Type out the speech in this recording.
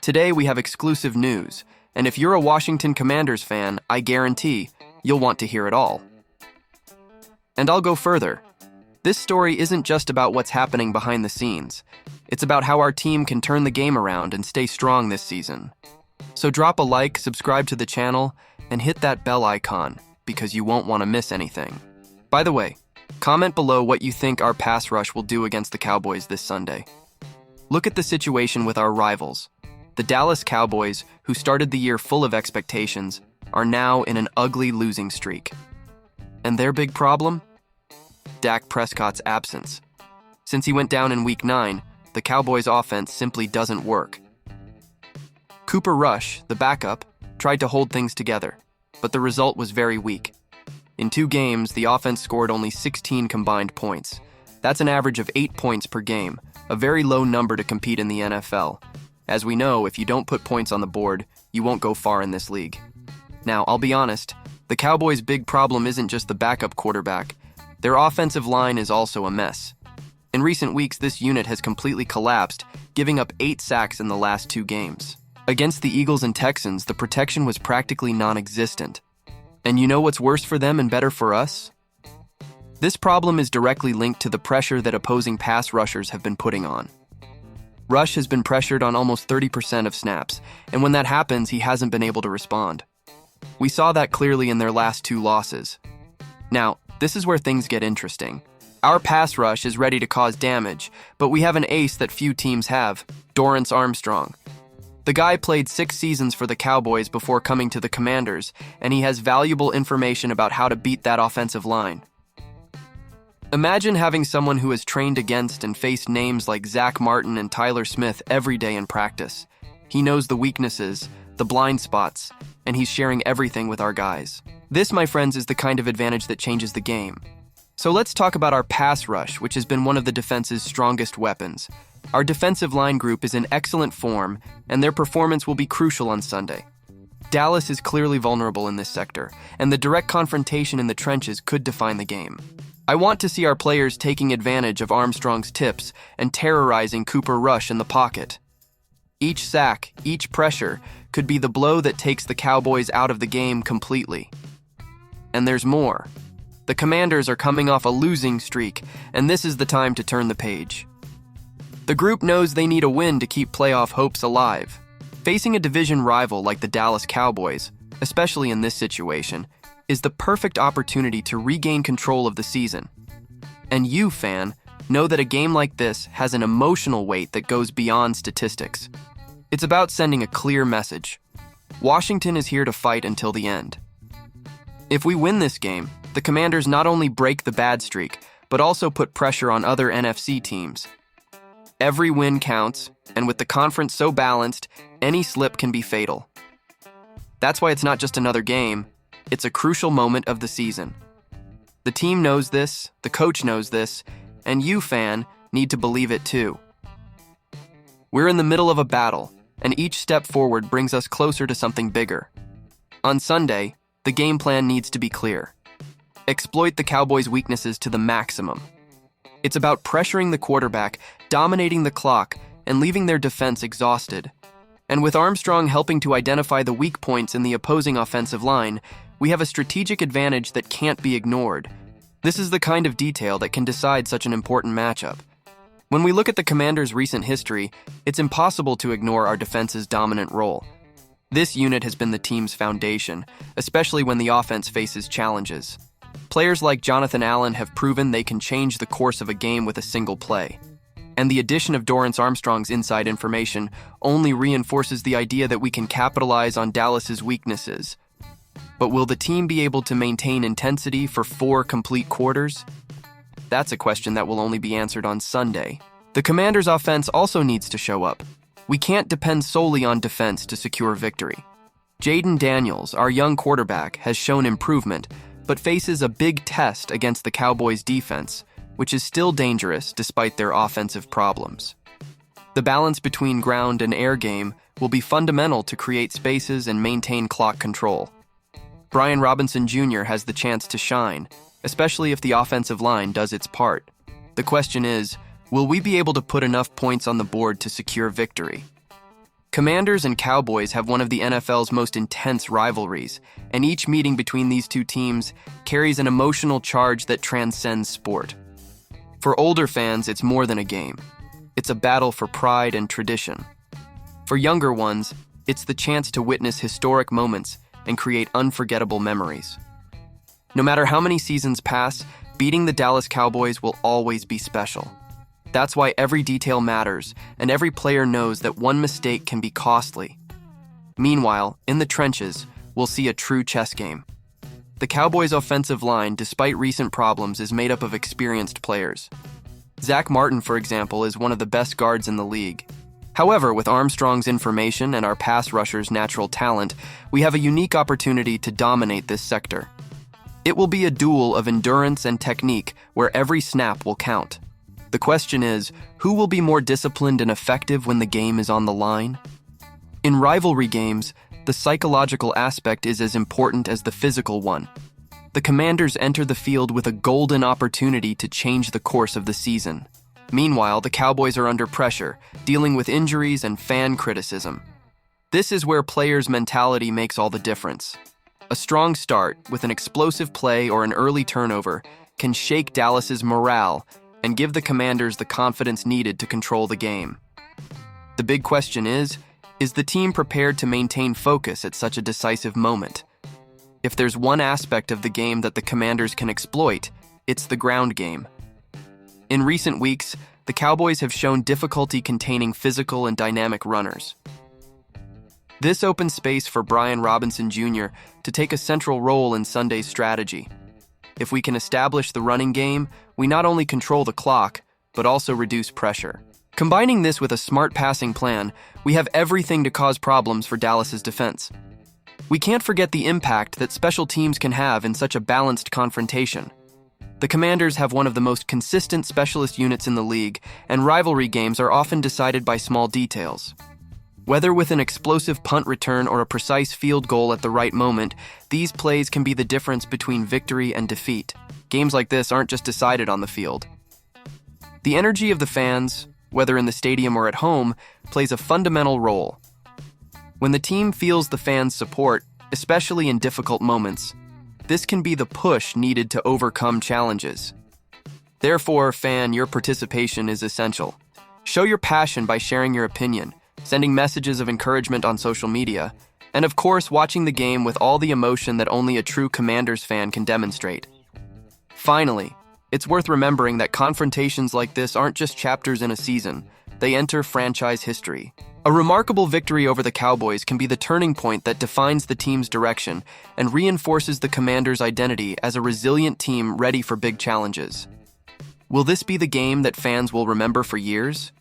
Today we have exclusive news, and if you're a Washington Commanders fan, I guarantee you'll want to hear it all. And I'll go further. This story isn't just about what's happening behind the scenes. It's about how our team can turn the game around and stay strong this season. So drop a like, subscribe to the channel, and hit that bell icon, because you won't want to miss anything. By the way, comment below what you think our pass rush will do against the Cowboys this Sunday. Look at the situation with our rivals. The Dallas Cowboys, who started the year full of expectations, are now in an ugly losing streak. And their big problem? Dak Prescott's absence. Since he went down in Week 9, the Cowboys' offense simply doesn't work. Cooper Rush, the backup, tried to hold things together, but the result was very weak. In 2 games, the offense scored only 16 combined points. That's an average of 8 points per game, a very low number to compete in the NFL. As we know, if you don't put points on the board, you won't go far in this league. Now, I'll be honest, the Cowboys' big problem isn't just the backup quarterback. Their offensive line is also a mess. In recent weeks, this unit has completely collapsed, giving up 8 sacks in the last 2 games. Against the Eagles and Texans, the protection was practically non-existent. And you know what's worse for them and better for us? This problem is directly linked to the pressure that opposing pass rushers have been putting on. Rush has been pressured on almost 30% of snaps, and when that happens, he hasn't been able to respond. We saw that clearly in their last 2 losses. Now, this is where things get interesting. Our pass rush is ready to cause damage, but we have an ace that few teams have, Armstrong. The guy played 6 seasons for the Cowboys before coming to the Commanders, and he has valuable information about how to beat that offensive line. Imagine having someone who has trained against and faced names like Zach Martin and Tyler Smith every day in practice. He knows the weaknesses, the blind spots, and he's sharing everything with our guys. This, my friends, is the kind of advantage that changes the game. So let's talk about our pass rush, which has been one of the defense's strongest weapons. Our defensive line group is in excellent form, and their performance will be crucial on Sunday. Dallas is clearly vulnerable in this sector, and the direct confrontation in the trenches could define the game. I want to see our players taking advantage of Armstrong's tips and terrorizing Cooper Rush in the pocket. Each sack, each pressure, could be the blow that takes the Cowboys out of the game completely. And there's more. The Commanders are coming off a losing streak, and this is the time to turn the page. The group knows they need a win to keep playoff hopes alive. Facing a division rival like the Dallas Cowboys, especially in this situation, is the perfect opportunity to regain control of the season. And you, fan, know that a game like this has an emotional weight that goes beyond statistics. It's about sending a clear message. Washington is here to fight until the end. If we win this game, the Commanders not only break the bad streak, but also put pressure on other NFC teams. Every win counts, and with the conference so balanced, any slip can be fatal. That's why it's not just another game, it's a crucial moment of the season. The team knows this, the coach knows this, and you, fan, need to believe it too. We're in the middle of a battle, and each step forward brings us closer to something bigger. On Sunday, the game plan needs to be clear. Exploit the Cowboys' weaknesses to the maximum. It's about pressuring the quarterback, dominating the clock, and leaving their defense exhausted. And with Armstrong helping to identify the weak points in the opposing offensive line, we have a strategic advantage that can't be ignored. This is the kind of detail that can decide such an important matchup. When we look at the Commanders' recent history, it's impossible to ignore our defense's dominant role. This unit has been the team's foundation, especially when the offense faces challenges. Players like Jonathan Allen have proven they can change the course of a game with a single play. And the addition of Armstrong's inside information only reinforces the idea that we can capitalize on Dallas's weaknesses. But will the team be able to maintain intensity for 4 complete quarters? That's a question that will only be answered on Sunday. The Commanders' offense also needs to show up. We can't depend solely on defense to secure victory. Jaden Daniels, our young quarterback, has shown improvement, but faces a big test against the Cowboys' defense, which is still dangerous despite their offensive problems. The balance between ground and air game will be fundamental to create spaces and maintain clock control. Brian Robinson Jr. has the chance to shine, especially if the offensive line does its part. The question is, will we be able to put enough points on the board to secure victory? Commanders and Cowboys have one of the NFL's most intense rivalries, and each meeting between these two teams carries an emotional charge that transcends sport. For older fans, it's more than a game. It's a battle for pride and tradition. For younger ones, it's the chance to witness historic moments and create unforgettable memories. No matter how many seasons pass, beating the Dallas Cowboys will always be special. That's why every detail matters, and every player knows that one mistake can be costly. Meanwhile, in the trenches, we'll see a true chess game. The Cowboys' offensive line, despite recent problems, is made up of experienced players. Zach Martin, for example, is one of the best guards in the league. However, with Armstrong's information and our pass rushers' natural talent, we have a unique opportunity to dominate this sector. It will be a duel of endurance and technique where every snap will count. The question is, who will be more disciplined and effective when the game is on the line? In rivalry games, the psychological aspect is as important as the physical one. The Commanders enter the field with a golden opportunity to change the course of the season. Meanwhile, the Cowboys are under pressure, dealing with injuries and fan criticism. This is where players' mentality makes all the difference. A strong start, with an explosive play or an early turnover, can shake Dallas's morale and give the Commanders the confidence needed to control the game. The big question is the team prepared to maintain focus at such a decisive moment? If there's one aspect of the game that the Commanders can exploit, it's the ground game. In recent weeks, the Cowboys have shown difficulty containing physical and dynamic runners. This opens space for Brian Robinson Jr. to take a central role in Sunday's strategy. If we can establish the running game, we not only control the clock, but also reduce pressure. Combining this with a smart passing plan, we have everything to cause problems for Dallas's defense. We can't forget the impact that special teams can have in such a balanced confrontation. The Commanders have one of the most consistent specialist units in the league, and rivalry games are often decided by small details. Whether with an explosive punt return or a precise field goal at the right moment, these plays can be the difference between victory and defeat. Games like this aren't just decided on the field. The energy of the fans, whether in the stadium or at home, plays a fundamental role. When the team feels the fans' support, especially in difficult moments, this can be the push needed to overcome challenges. Therefore, fan, your participation is essential. Show your passion by sharing your opinion, sending messages of encouragement on social media, and of course, watching the game with all the emotion that only a true Commanders fan can demonstrate. Finally, it's worth remembering that confrontations like this aren't just chapters in a season, they enter franchise history. A remarkable victory over the Cowboys can be the turning point that defines the team's direction and reinforces the Commanders' identity as a resilient team ready for big challenges. Will this be the game that fans will remember for years?